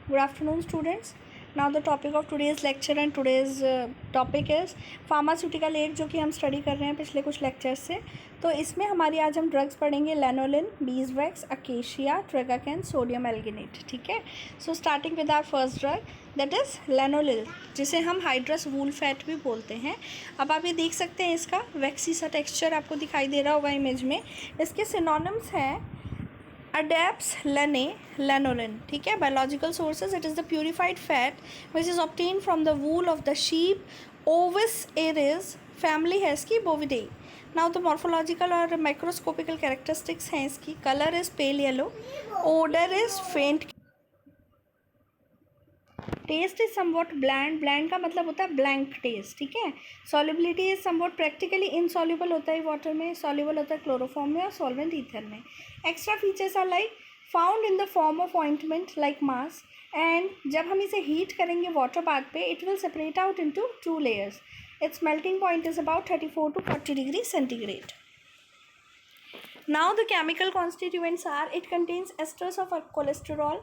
Good afternoon, students. Now the topic of today's lecture and today's topic is pharmaceutical aid, जो कि हम study कर रहे हैं पिछले कुछ लेक्चर्स से. तो इसमें हमारी आज हम ड्रग्स पढ़ेंगे lanolin, beeswax, acacia, tragacanth, sodium alginate. ठीक है. So starting with our first drug that is lanolin, जिसे हम हाइड्रस वूल फैट भी बोलते हैं. अब आप ये देख सकते हैं, इसका वैक्सी सा टेक्स्चर आपको दिखाई दे रहा होगा इमेज में. इसके सिनोनिम्स हैं अडेप्स लेने लैनोलिन. ठीक है. Biological sources, it is the purified fat which is obtain from the wool of the sheep. Ovis aries family है इसकी बोविडे. नाउ द मॉर्फोलॉजिकल और माइक्रोस्कोपिकल कैरेक्टरिस्टिक्स हैं इसकी. Colour is pale yellow, odour is faint, taste is somewhat bland. Bland का मतलब होता है blank taste. ठीक है. Solubility is somewhat practically insoluble होता है वाटर में, सॉल्युबल होता है क्लोरोफॉर्म में और सॉल्वेंट ईथर में. Extra features are like found in the form of ointment like mass, and जब हम इसे हीट करेंगे वाटर बाथ पे, it will separate out into 2 layers. Its melting point is about 34 to 40 degree centigrade. Now the chemical constituents are, it contains esters of cholesterol,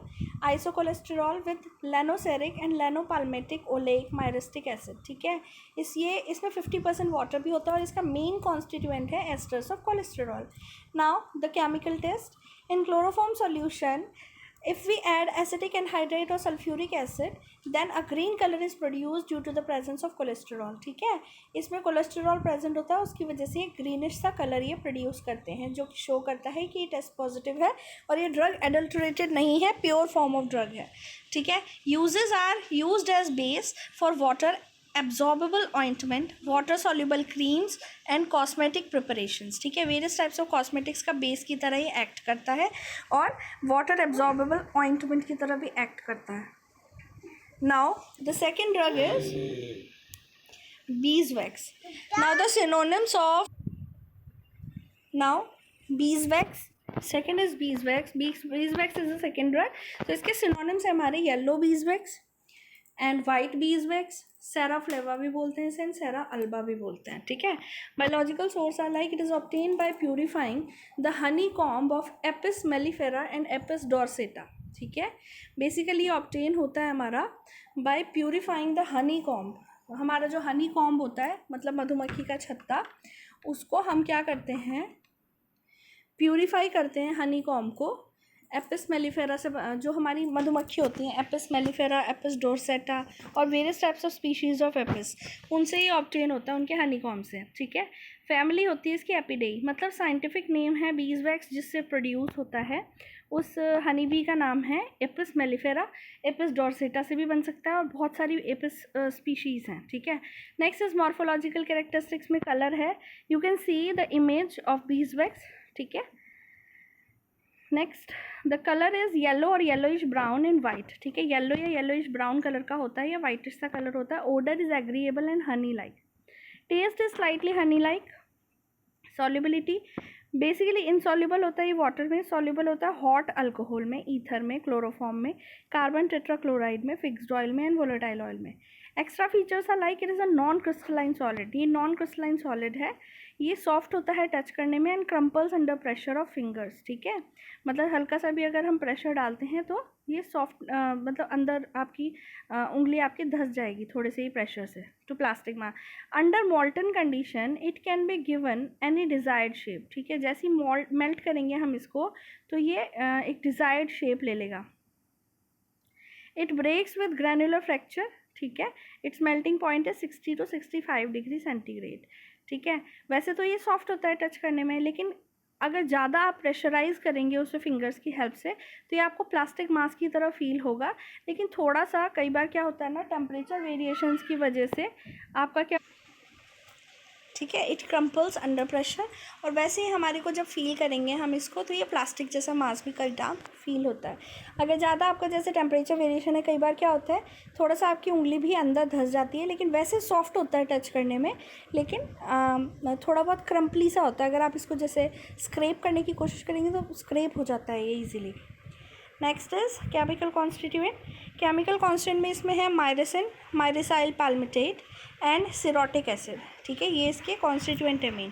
isocholesterol with lanoseric and lanopalmitic oleic myristic acid. ठीक है. इसमें 50% water भी होता है और इसका main constituent है esters of cholesterol. Now the chemical test in chloroform solution, if we add acetic anhydride or sulfuric acid, then a green color is produced due to the presence of cholesterol. ठीक है. इसमें cholesterol present होता है, उसकी वजह से एक greenish सा कलर ये प्रोड्यूस करते हैं, जो कि शो करता है कि ये टेस्ट पॉजिटिव है और ये ड्रग एडल्टरेटेड नहीं है, प्योर फॉर्म ऑफ ड्रग है. ठीक है. Uses are used as base for water absorbable ointment, water soluble creams and cosmetic preparations. ठीक है. वेरियस टाइप्स ऑफ कॉस्मेटिक्स का बेस की तरह ही एक्ट करता है और वाटर एब्जॉर्बेबल ऑइंटमेंट की तरह भी एक्ट करता है. Now the second drug is beeswax. Now the synonyms of, now beeswax, second is beeswax. Beeswax is the second drug. तो इसके synonyms है हमारे येलो beeswax एंड वाइट बीजवैक्स, सेरा फ्लेवा भी बोलते हैं इसे, एंड सेरा अल्बा भी बोलते हैं. ठीक है. Biological source are like it is obtain by purifying the honey comb of Apis mellifera and Apis dorsata. ठीक है. बेसिकली ऑब्टेन होता है हमारा by purifying the honey comb. हमारा जो हनी कॉम्ब होता है, मतलब मधुमक्खी का छत्ता, उसको हम क्या करते हैं, प्यूरिफाई करते हैं हनी कॉम्ब को एपिस मेलिफेरा से. जो हमारी मधुमक्खी होती हैं, एपिस मेलिफेरा, एपिस डोरसेटा और various types of species of Apis, उनसे ही ऑब्टेन होता है, उनके हनीकॉम्ब से. ठीक है. फैमिली होती है इसकी एपिडेई, मतलब साइंटिफिक नेम है बीजवैक्स जिससे प्रोड्यूस होता है. उस हनी बी का नाम है एपिस मेलिफेरा. एपिस डोरसेटा से भी बन सकता है और बहुत सारी एपिस स्पीशीज़ हैं. ठीक है. नेक्स्ट इज मॉर्फोलॉजिकल कैरेक्टरिस्टिक्स में कलर है. You can see the image of beeswax. ठीक है. Next the colour is yellow और येलोइश ब्राउन एंड वाइट. ठीक है. येलो या येलोइश ब्राउन कलर का होता है या वाइटिश सा कलर होता है. Odour is agreeable and honey like. Taste is slightly honey like. Solubility basically insoluble होता है ये वाटर में, सॉल्युबल होता है हॉट अल्कोहल में, ईथर में, क्लोरोफॉर्म में, कार्बन टेट्राक्लोराइड में, फिक्स्ड ऑयल में एंड वोलेटाइल ऑयल में. Extra features are like it is a non crystalline solid. ये नॉन क्रिस्टलाइन सॉलिड है. ये सॉफ्ट होता है टच करने में and crumples under pressure of fingers. ठीक है. मतलब हल्का सा भी अगर हम प्रेशर डालते हैं तो ये सॉफ्ट मतलब अंदर आपकी उंगली आपकी धंस जाएगी थोड़े से ही प्रेशर से टू प्लास्टिक में. Under मॉल्टन condition it can be given any desired shape. ठीक है. जैसे ही मेल्ट करेंगे हम इसको तो ये एक डिज़ायर्ड शेप ले लेगा. It breaks with granular fracture. ठीक है. इट्स मेल्टिंग पॉइंट है 60 to 65 डिग्री सेंटीग्रेड. ठीक है. वैसे तो ये सॉफ्ट होता है टच करने में, लेकिन अगर ज़्यादा आप प्रेशराइज़ करेंगे उसे फिंगर्स की हेल्प से तो ये आपको प्लास्टिक मास की तरह फील होगा. लेकिन थोड़ा सा कई बार क्या होता है ना, टेम्परेचर वेरिएशंस की वजह से आपका क्या, ठीक है, इट क्रम्पल्स अंडर प्रेशर. और वैसे ही हमारे को जब फील करेंगे हम इसको तो ये प्लास्टिक जैसा मास भी कई टाइम फील होता है. अगर ज़्यादा आपका जैसे टेम्परेचर वेरिएशन है, कई बार क्या होता है थोड़ा सा आपकी उंगली भी अंदर धंस जाती है, लेकिन वैसे सॉफ्ट होता है टच करने में, लेकिन थोड़ा बहुत क्रम्पली सा होता है. अगर आप इसको जैसे स्क्रैप करने की कोशिश करेंगे तो स्क्रैप हो जाता है ये easily. Next is chemical constituent. Chemical constituent में इसमें है myricin, myricyl palmitate and cerotic acid. ठीक है. ये इसके कॉन्स्टिट्यूएंट है मेन.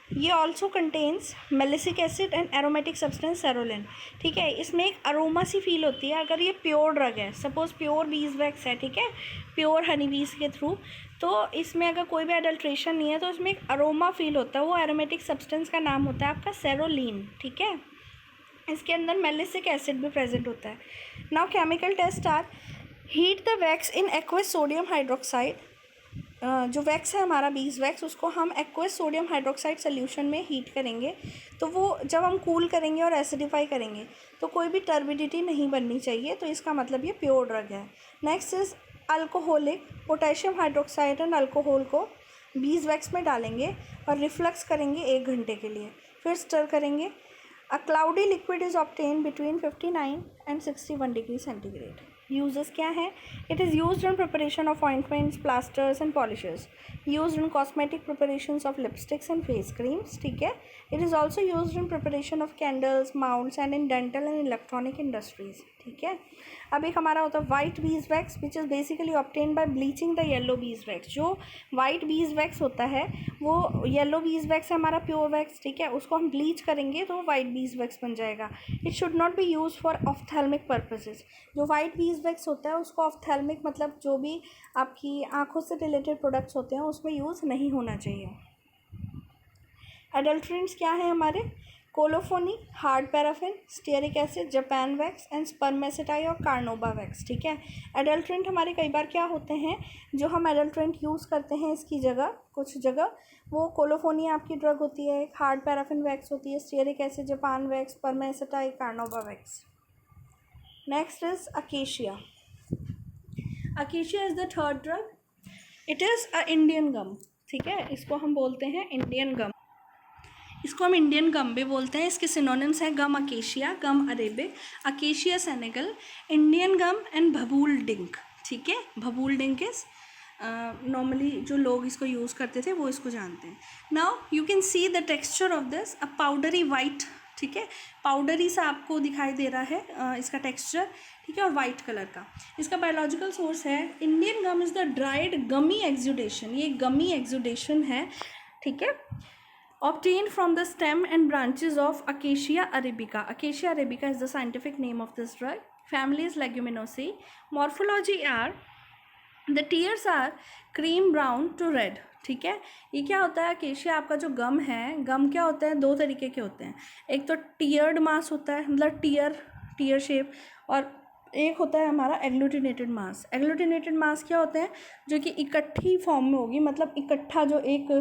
ये also contains melissic acid and aromatic substance cerolein. ठीक है, इसमें एक अरोमा सी फील होती है अगर ये प्योर ड्रग है, सपोज प्योर बीज वैक्स है, ठीक है, प्योर हनी बीज के थ्रू, तो इसमें अगर कोई भी एडल्ट्रेशन नहीं है तो इसमें एक अरोमा फील होता है, वो एरोमेटिक सब्सटेंस का नाम होता है आपका सेरोलिन। ठीक है, इसके अंदर मेलिसिक एसिड भी प्रेजेंट होता है। Now chemical test are heat the wax in aqueous sodium hydroxide. जो वैक्स है हमारा बीज वैक्स, उसको हम एक्वस सोडियम हाइड्रोक्साइड सोल्यूशन में हीट करेंगे, तो वो जब हम कूल करेंगे और एसिडिफाई करेंगे तो कोई भी टर्बिडिटी नहीं बननी चाहिए, तो इसका मतलब ये प्योर ड्रग है। Next is alcoholic, potassium hydroxide and alcohol को बीज वैक्स में डालेंगे और रिफ्लक्स करेंगे 1 घंटे के लिए, फिर स्टर करेंगे। A cloudy liquid is obtain between 59 and 61 degree centigrade. Uses क्या है? It is used in preparation of ointments, plasters and polishes, used in cosmetic preparations of lipsticks and face creams. ठीक है, it is also used in preparation of candles, mounts and in dental and electronic industries. ठीक है, अब एक हमारा होता है white beeswax which is basically obtain by bleaching the yellow bees wax. जो वाइट बीज वैक्स होता है वो येलो बीज वैक्स है हमारा प्योर वैक्स। ठीक है, उसको हम ब्लीच करेंगे तो वाइट बीज वैक्स बन जाएगा। It should not be use for ophthalmic purposes. जो वाइट बीज वैक्स होता है उसको ऑफ्थेल्मिक मतलब जो भी आपकी आँखों से रिलेटेड प्रोडक्ट्स होते हैं उसमें यूज़ नहीं होना चाहिए। एडल्ट्रेंट्स क्या है हमारे? Colophony, hard paraffin, stearic acid, Japan wax and spermaceti और कार्नोबा वैक्स। ठीक है, एडल्ट्रेंट हमारे कई बार क्या होते हैं, जो हम एडल्ट्रेंट यूज़ करते हैं इसकी जगह, कुछ जगह वो कोलोफोनी आपकी ड्रग होती है, हार्ड पैराफिन वैक्स होती है, stearic acid, Japan wax, spermaceti, carnauba wax. Next is acacia. Acacia is the third drug. It is a Indian gum. ठीक है, इसको हम बोलते हैं इंडियन गम, इसको हम इंडियन गम भी बोलते हैं। इसके सिनोनिम्स हैं gum acacia, gum arabic, acacia senegal, Indian gum and babul dink. ठीक है, भबूल डिंक इज नॉर्मली जो लोग इसको यूज़ करते थे वो इसको जानते हैं। Now you can see the texture of this, a powdery white. ठीक है, पाउडरी सा आपको दिखाई दे रहा है इसका टेक्सचर। ठीक है, और वाइट कलर का। इसका बायोलॉजिकल सोर्स है Indian gum is the dried gummy exudation. ये गमी एक्सुडेशन है। ठीक है, obtained from the stem and branches of Acacia arabica. Acacia arabica is the scientific name of this drug. Family is Leguminosae. Morphology are, the tears are cream brown to red. ठीक है, ये क्या होता है? Acacia आपका जो गम है, गम क्या होता है? 2 तरीके के होते हैं। एक तो टीयर्ड मास होता है, मतलब टीयर शेप, और एक होता है हमारा एग्लूटिनेटेड मास। एग्लूटिनेटेड मास क्या होते हैं? जो कि इकट्ठी फॉर्म में होगी, मतलब इकट्ठा जो एक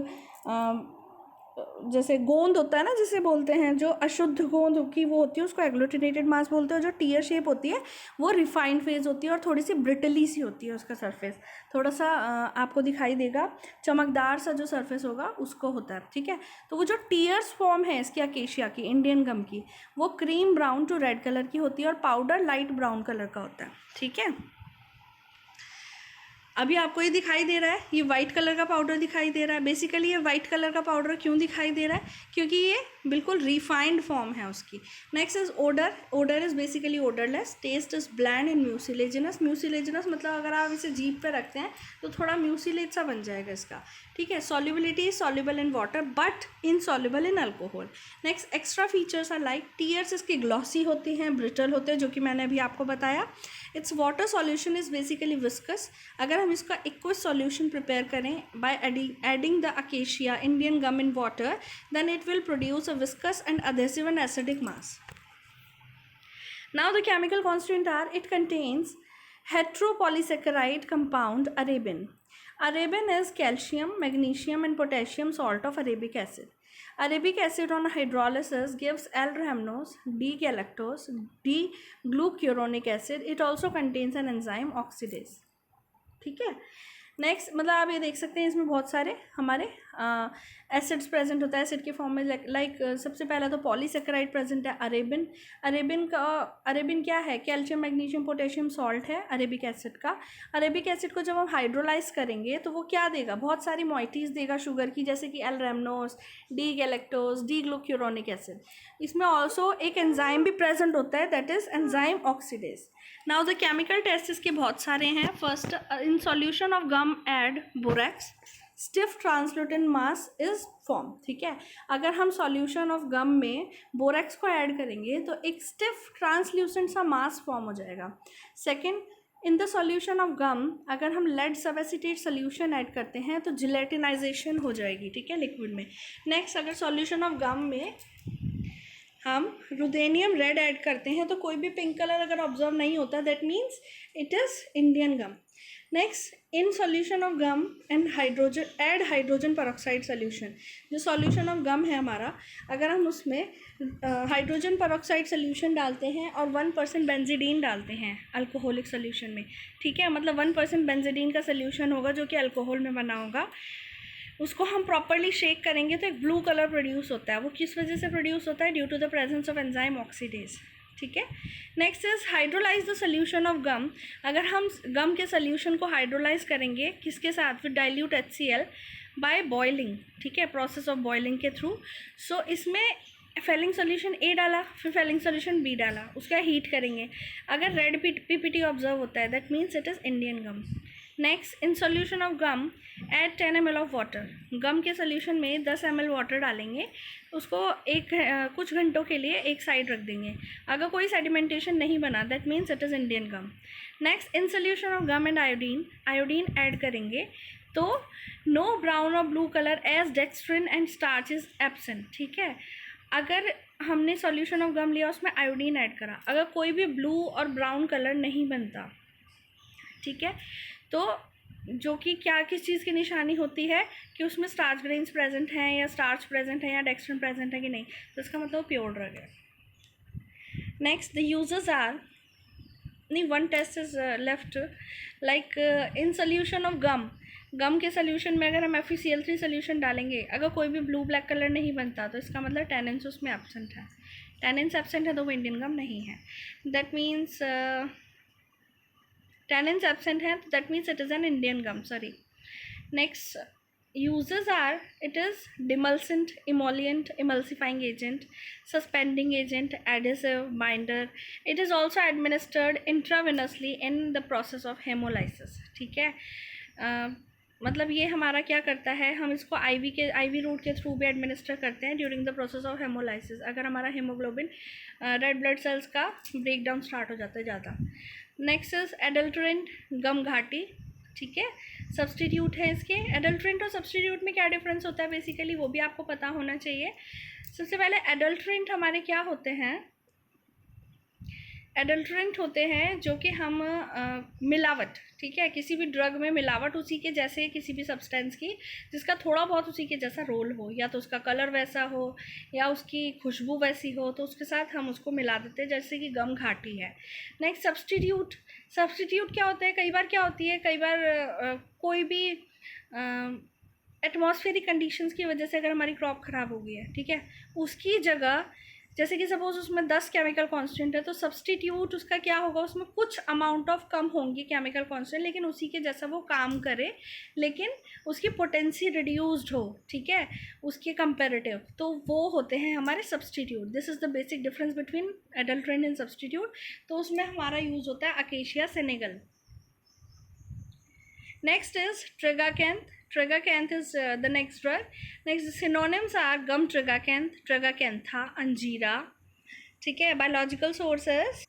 जैसे गोंद होता है ना, जिसे बोलते हैं जो अशुद्ध गोंद की वो होती है, उसको एग्लूटिनेटेड मास बोलते हैं। जो टीयर शेप होती है वो रिफाइंड फेज होती है और थोड़ी सी ब्रिटली सी होती है, उसका सरफेस थोड़ा सा आपको दिखाई देगा, चमकदार सा जो सरफेस होगा उसको होता है। ठीक है, तो वो जो टीयर्स फॉर्म है इसकी अकेशिया की, इंडियन गम की, वो cream brown to red colour की होती है और पाउडर लाइट ब्राउन कलर का होता है। ठीक है, अभी आपको ये दिखाई दे रहा है, ये वाइट कलर का पाउडर दिखाई दे रहा है। बेसिकली ये वाइट कलर का पाउडर क्यों दिखाई दे रहा है? क्योंकि ये बिल्कुल रिफाइंड फॉर्म है उसकी। Next is odour. Odour is basically odourless. Taste is bland and mucilaginous. Mucilaginous मतलब अगर आप इसे जीभ पे रखते हैं तो थोड़ा म्यूसिलेज सा बन जाएगा इसका। ठीक है, solubility is soluble in water but insoluble in alcohol. Next extra features are like tears इसकी ग्लॉसी होती हैं, ब्रिटल होते हैं, जो कि मैंने अभी आपको बताया। Its water solution is basically viscous. अगर हम इसका एक्वस सॉल्यूशन प्रिपेयर करें by adding the acacia Indian gum in water, then it will produce a viscous and adhesive and acidic mass. Now the chemical constituent are, it contains heteropolysaccharide compound arabin. Arabin is calcium, magnesium and potassium salt of arabic acid. Arabic acid on hydrolysis gives L-rhamnose, D-galactose, D-glucuronic acid. It also contains an enzyme oxidase. ठीक है, next मतलब आप ये देख सकते हैं इसमें बहुत सारे हमारे एसिड्स प्रेजेंट होता है एसिड के फॉर्म में। लाइक सबसे पहला तो पॉलीसेकेराइड प्रेजेंट है अरेबिन। अरेबिन क्या है? कैल्शियम, मैग्नीशियम, पोटेशियम सॉल्ट है अरेबिक एसिड का। अरेबिक एसिड को जब हम हाइड्रोलाइज करेंगे तो वो क्या देगा? बहुत सारी मॉइटीज़ देगा शुगर की, जैसे कि एल-रैमनोस, डी-गैलेक्टोज, डी-ग्लूक्यूरोनिक एसिड। इसमें ऑल्सो एक एंजाइम भी प्रेजेंट होता है, that is enzyme oxidase. Now the chemical test इसके बहुत सारे हैं। First, in solution of gum add borax. Stiff translucent mass is form, ठीक है। अगर हम सॉल्यूशन ऑफ गम में बोरेक्स को ऐड करेंगे तो एक स्टिफ ट्रांसल्यूसेंट सा मास फॉर्म हो जाएगा। Second, in the solution of gum अगर हम लेड सबएसिटेट सोल्यूशन ऐड करते हैं तो जिलेटिनाइजेशन हो जाएगी, ठीक है, लिक्विड में। नेक्स्ट, अगर सॉल्यूशन ऑफ गम में हम रुथेनियम रेड ऐड करते हैं तो कोई भी पिंक कलर अगर ऑब्जर्व नहीं होता, that means it is Indian gum. Next, in solution of gum and hydrogen add hydrogen peroxide solution. जो सॉल्यूशन ऑफ गम है हमारा, अगर हम उसमें हाइड्रोजन पेरोक्साइड सॉल्यूशन डालते हैं और 1% बेंजीडीन डालते हैं अल्कोहलिक सॉल्यूशन में, ठीक है, मतलब 1% बेंजीडीन का सॉल्यूशन होगा जो कि अल्कोहल में बना होगा, उसको हम प्रॉपरली शेक करेंगे तो एक ब्लू कलर प्रोड्यूस होता है। वो किस वजह से प्रोड्यूस होता है? Due to the presence of enzyme oxidase, ठीक है। Next is hydrolyse the solution of gum. अगर हम गम के सोल्यूशन को हाइड्रोलाइज करेंगे किसके साथ? With dilute HCl by boiling, ठीक है, प्रोसेस ऑफ बॉइलिंग के थ्रू। सो इसमें फेलिंग सोल्यूशन A डाला, फिर फेलिंग सोल्यूशन B डाला, उसका हीट करेंगे। अगर रेड PPT ऑब्जर्व होता है, that means it is Indian gum. Next, in solution of gum add 10 ml of water. Gum के सोल्यूशन में 10 ml वाटर डालेंगे, उसको कुछ घंटों के लिए एक साइड रख देंगे। अगर कोई सेडिमेंटेशन नहीं बना, that means it is Indian gum. Next, in solution of gum and iodine add करेंगे तो नो ब्राउन और blue colour as dextrin and starch is absent, ठीक है। अगर हमने सॉल्यूशन ऑफ गम लिया, उसमें आयोडीन ऐड करा, अगर कोई भी ब्लू और ब्राउन कलर नहीं बनता, ठीक है, तो जो कि क्या किस चीज़ की निशानी होती है कि उसमें स्टार्च ग्रेन्स प्रेजेंट हैं या स्टार्च प्रेजेंट है या डेक्स्ट्रिन प्रेजेंट है कि नहीं, तो इसका मतलब प्योर ड्रग है। नेक्स्ट, द यूजर्स आर, नहीं, one test is left, like in solution of gum के सोल्यूशन में अगर हम FeCl3 सोल्यूशन डालेंगे, अगर कोई भी ब्लू ब्लैक कलर नहीं बनता तो इसका मतलब टैनिन्स उसमें एब्सेंट है। टैनिन्स एब्सेंट है तो वो इंडियन गम नहीं है। दैट मीन्स टैनिन्स एब्सेंट है तो that means it is an Indian gum, sorry. Next, uses are, it is demulcent, emollient, emulsifying agent, suspending agent, adhesive, binder. It is also administered intravenously in the process of hemolysis, ठीक है। मतलब ये हमारा क्या करता है, हम इसको IV रूट के थ्रू भी एडमिनिस्टर करते हैं during the process of haemolysis, अगर हमारा हीमोग्लोबिन रेड ब्लड सेल्स का ब्रेक डाउन स्टार्ट हो जाता है ज़्यादा। नेक्स्ट इज एडल्ट्रेंट, गम घाटी, ठीक है, सब्सटीट्यूट है इसके। एडल्ट्रेंट और सब्सटीट्यूट में क्या डिफरेंस होता है बेसिकली, वो भी आपको पता होना चाहिए। सबसे पहले एडल्ट्रेंट हमारे क्या होते हैं? एडल्ट्रेंट होते हैं जो कि हम मिलावट, ठीक है, किसी भी ड्रग में मिलावट उसी के जैसे, किसी भी सब्सटेंस की जिसका थोड़ा बहुत उसी के जैसा रोल हो, या तो उसका कलर वैसा हो या उसकी खुशबू वैसी हो, तो उसके साथ हम उसको मिला देते हैं, जैसे कि गम घाटी है। नेक्स्ट, सब्सटीट्यूट क्या होता है? कई बार क्या होती है, कई बार कोई भी एटमॉस्फेरिक कंडीशंस की वजह से अगर हमारी क्रॉप ख़राब हो गई है, ठीक है, उसकी जगह जैसे कि सपोज उसमें 10 केमिकल कांस्टेंट है, तो सब्सटीट्यूट उसका क्या होगा, उसमें कुछ अमाउंट ऑफ कम होंगी केमिकल कांस्टेंट, लेकिन उसी के जैसा वो काम करे, लेकिन उसकी पोटेंसी रिड्यूस्ड हो, ठीक है, उसके कंपेरेटिव, तो वो होते हैं हमारे substitute. This is the basic difference between adulterant and substitute. तो उसमें हमारा यूज़ होता है acacia senegal. Next is tragacanth. Tragacanth is the next drug. Next, synonyms are gum tragacanth, tragacantha, Anjira, ठीक है। Biological sources,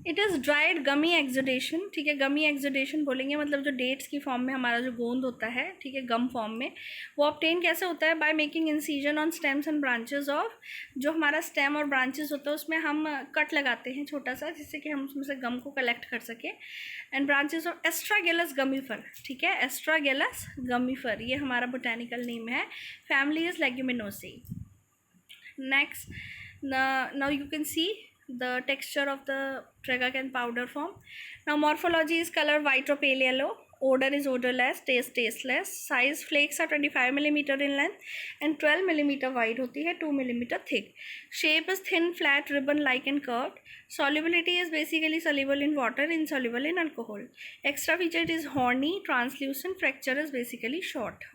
it is dried gummy exudation, ठीक है, गमी exudation बोलेंगे मतलब जो डेट्स की फॉर्म में हमारा जो गोंद होता है, ठीक है, गम फॉर्म में, वो ऑब्टेन कैसे होता है? By making incision on stems and branches of, जो हमारा स्टेम और ब्रांचेस होता है उसमें हम कट लगाते हैं छोटा सा, जिससे कि हम उसमें से गम को कलेक्ट कर सकें। एंड ब्रांचेस ऑफ एस्ट्रागेलस गमीफर, ठीक है, एस्ट्रागेलस गमीफर, ये हमारा बोटेनिकल नेम है। Family is Leguminosae. Next, now you can C the texture of the tragacanth powder form. Now morphology is color white or pale yellow, odor is odorless, taste tasteless, size flakes are 25 mm in length and 12 mm wide होती है, 2 mm thick. Shape is thin, flat, ribbon like and curved. Solubility is basically soluble in water, insoluble in alcohol. Extra feature, it is horny, translucent, fracture is basically short.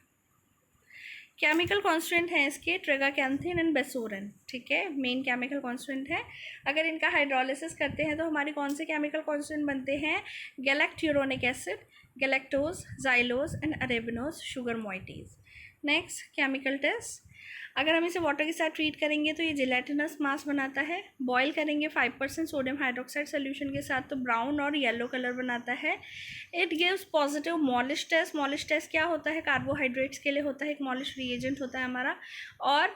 Chemical constant है इसके ट्रेगाकैंथिन and बेसोरन, ठीक है, main chemical constant है। अगर इनका hydrolysis करते हैं तो हमारे कौन से केमिकल कॉन्स्टेंट बनते हैं? Galacturonic acid, galactose, xylose and arabinose sugar moieties. Next chemical test, अगर हम इसे वाटर के साथ ट्रीट करेंगे तो ये जिलेटिनस मास बनाता है। बॉयल करेंगे 5% सोडियम हाइड्रोक्साइड सोल्यूशन के साथ तो ब्राउन और येलो कलर बनाता है। It gives positive Molisch test. Molisch test क्या होता है? कार्बोहाइड्रेट्स के लिए होता है, एक मॉलिश रिएजेंट होता है हमारा। और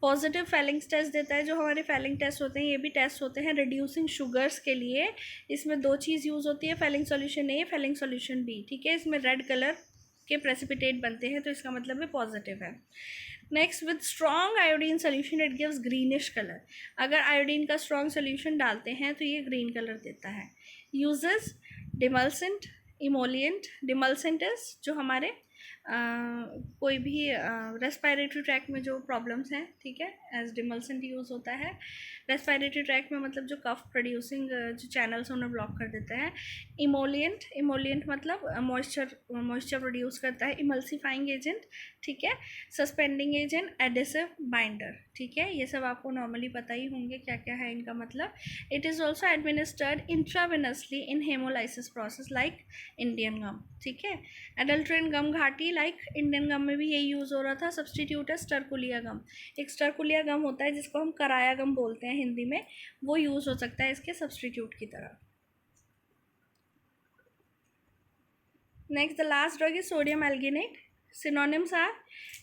पॉजिटिव फेलिंग्स टेस्ट देता है। जो हमारे फेलिंग टेस्ट होते हैं ये भी टेस्ट होते हैं रिड्यूसिंग शुगर्स के लिए। इसमें दो चीज़ यूज़ होती है, फेलिंग सॉल्यूशन ए, फेलिंग सॉल्यूशन बी, ठीक है। इसमें रेड कलर के प्रेसिपिटेट बनते हैं तो इसका मतलब है पॉजिटिव है। Next, with strong iodine solution it gives greenish colour. अगर आयोडीन का स्ट्रॉन्ग सोल्यूशन डालते हैं तो ये ग्रीन कलर देता है। Uses demulcent, emollient. Demulcent is जो हमारे कोई भी रेस्पायरेटरी ट्रैक में जो प्रॉब्लम्स हैं, ठीक है, एज डिमल्सेंट यूज़ होता है। रेस्पायरेटरी ट्रैक में मतलब जो कफ प्रोड्यूसिंग जो चैनल्स उन्हें ब्लॉक कर देता है। इमोलिएंट, इमोलिएंट मतलब मॉइस्चर प्रोड्यूस करता है। इमल्सीफाइंग एजेंट, ठीक है। सस्पेंडिंग एजेंट, एडिसिव, बाइंडर, ठीक है। ये सब आपको नॉर्मली पता ही होंगे क्या क्या है इनका मतलब। It is also administered intravenously in haemolysis process like Indian gum, ठीक है। एडल्ट्रेन गम घाटी लाइक इंडियन गम में भी यही यूज़ हो रहा था। सब्सटीट्यूट है स्टरकुलिया गम। एक स्टरकुलिया गम होता है जिसको हम कराया गम बोलते हैं हिंदी में, वो यूज़ हो सकता है इसके सब्सटीट्यूट की तरह। Next, the last drug is sodium alginate. Synonyms are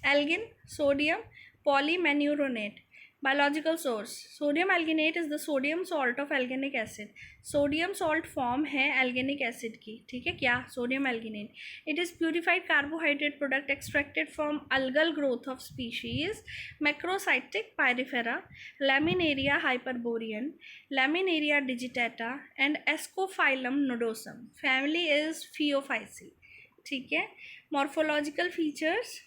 algin, sodium, polymannuronate. Biological source, sodium alginate is the sodium salt of alginic acid. Sodium salt form है एल्गेनिक एसिड की, ठीक है, क्या? Sodium alginate. It is purified carbohydrate product extracted from algal growth of species Macrocystis pyrifera, Laminaria hyperborea, Laminaria digitata and Ascophyllum nodosum. Family is Phaeophyceae, ठीक है। Morphological features,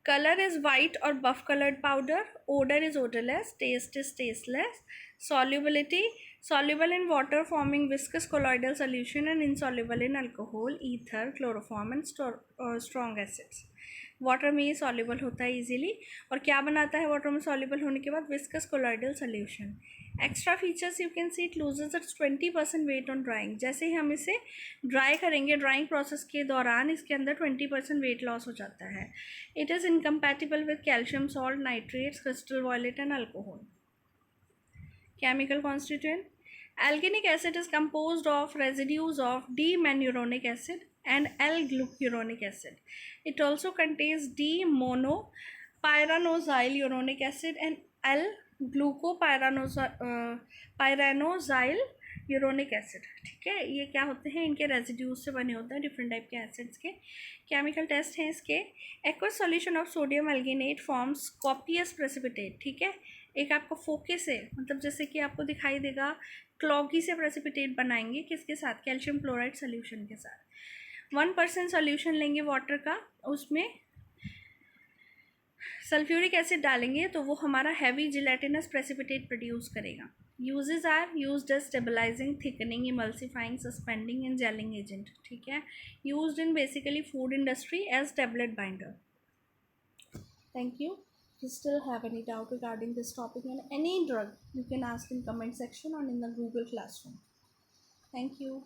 color is white or buff colored powder, odor is odorless, taste is tasteless, solubility soluble in water forming viscous colloidal solution and insoluble in alcohol, ether, chloroform and strong acids। Water में ये soluble होता है easily. और क्या बनाता है water में soluble होने के बाद? Viscous colloidal solution. Extra features, you can see it loses its 20% weight on drying. जैसे ही हम इसे ड्राई करेंगे, ड्राइंग प्रोसेस के दौरान इसके अंदर 20% वेट लॉस हो जाता है। It is incompatible with calcium salt, nitrates, crystal violet and alcohol. Chemical constituent, alginic acid is composed of residues of D-manuronic acid and L-glucuronic acid. It also contains D-monopyranoxyl uronic acid and L-glucopyranoxyl uronic acid, ठीक है। ये क्या होते हैं? इनके residues से बने होते हैं डिफरेंट टाइप के एसिड्स के। केमिकल टेस्ट हैं इसके। Aqueous solution of sodium alginate forms copious precipitate, ठीक है। एक आपको फोकस है, मतलब जैसे कि आपको दिखाई देगा क्लॉगी से प्रेसिपिटेट बनाएंगे किसके साथ? कैल्शियम क्लोराइड सोल्यूशन के साथ। 1% सोल्यूशन लेंगे वाटर का, उसमें सल्फ्यूरिक एसिड डालेंगे तो वो हमारा हैवी जिलेटिनस प्रेसिपिटेट प्रोड्यूस करेगा। Uses are used as stabilising, thickening, emulsifying, suspending and gelling agent, ठीक है। Used in basically food industry as tablet binder. Thank you. If you still have any doubt regarding this topic and any drug, you can ask in comment section or in the Google Classroom. Thank you.